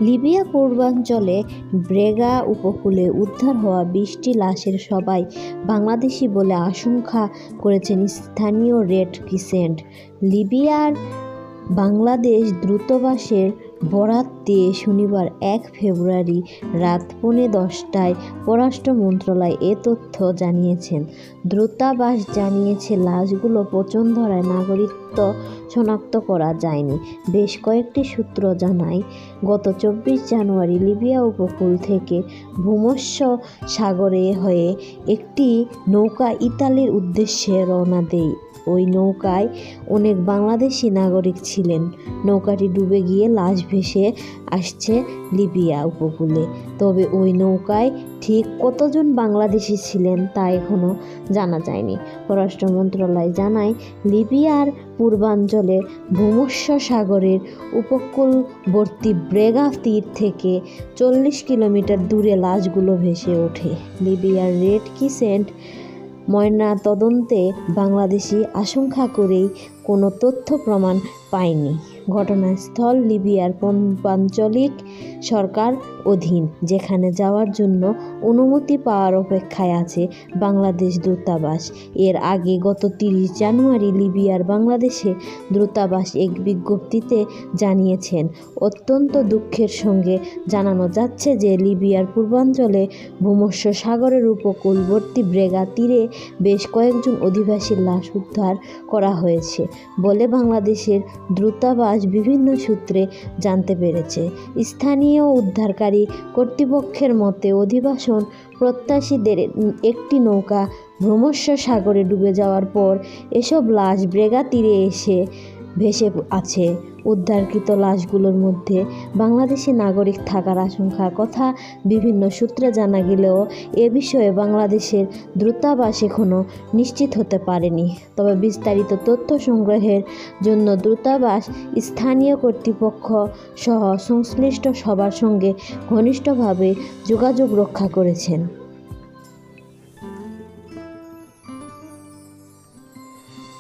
Libya পূর্বাঞ্চলে Brega উপকূলে উদ্ধার হওয়া ২০টি লাশের সবাই বাংলাদেশি বলে আশঙ্কা করেছেন স্থানীয় রেড ক্রিসেন্ট। লিবিয়ার বাংলাদেশ দূতাবাসের বরাত দিয়ে শনিবার ১ ফেব্রুয়ারি রাত 10:45টায় পররাষ্ট্র মন্ত্রণালয় এ তথ্য জানিয়েছে। দূতাবাস জানিয়েছে, লাশগুলো পচন ধরায় নাগরিকত্ব শনাক্ত করা যায়নি। বেশ কয়েকটি সূত্র জানায়, গত ২৪ জানুয়ারি লিবিয়া উপকূল থেকে ভূমধ্য সাগরে হয়ে একটি নৌকা ইতালির উদ্দেশ্যে রওনা দেয়। ওই নৌকায় অনেক বাংলাদেশি নাগরিক ছিলেন। নৌকাটি ডুবে গিয়ে লাশ ভেসে আসছে লিবিয়া উপকূলে। তবে ওই নৌকায় ঠিক কতজন বাংলাদেশি ছিলেন তা এখনও জানা যায়নি। পররাষ্ট্র মন্ত্রণালয় জানায়, লিবিয়ার পূর্বাঞ্চলে ভূমধ্য সাগরের উপকূলবর্তী ব্রেগা তীর থেকে ৪০ কিলোমিটার দূরে লাশগুলো ভেসে ওঠে। লিবিয়ার রেড ক্রিসেন্ট ময়নাতদন্তে বাংলাদেশি আশঙ্কা করেই কোনো তথ্য প্রমাণ পায়নি। ঘটনাস্থল লিবিয়ার পূর্বাঞ্চলিক সরকার অধীন, যেখানে যাওয়ার জন্য অনুমতি পাওয়ার অপেক্ষায় আছে বাংলাদেশ দূতাবাস। এর আগে গত ৩০ জানুয়ারি লিবিয়ার বাংলাদেশে দূতাবাস এক বিজ্ঞপ্তিতে জানিয়েছেন, অত্যন্ত দুঃখের সঙ্গে জানানো যাচ্ছে যে লিবিয়ার পূর্বাঞ্চলে ভূমধ্য সাগরের উপকূলবর্তী ব্রেগা তীরে বেশ কয়েকজন অধিবাসীর লাশ উদ্ধার করা হয়েছে বলে বাংলাদেশের দূতাবাস বিভিন্ন সূত্রে জানতে পেরেছে। স্থানীয় উদ্ধারকারী কর্তৃপক্ষের মতে, অধিবাসন প্রত্যাশীদের একটি নৌকা ভূমধ্য সাগরে ডুবে যাওয়ার পর এসব লাশ ব্রেগা তীরে এসে ভেসে আছে। উদ্ধারকৃত লাশগুলোর মধ্যে বাংলাদেশি নাগরিক থাকার আশঙ্কার কথা বিভিন্ন সূত্রে জানা গেলেও এ বিষয়ে বাংলাদেশের দূতাবাস এখনও নিশ্চিত হতে পারেনি। তবে বিস্তারিত তথ্য সংগ্রহের জন্য দূতাবাস স্থানীয় কর্তৃপক্ষ সহ সংশ্লিষ্ট সবার সঙ্গে ঘনিষ্ঠভাবে যোগাযোগ রক্ষা করেছেন।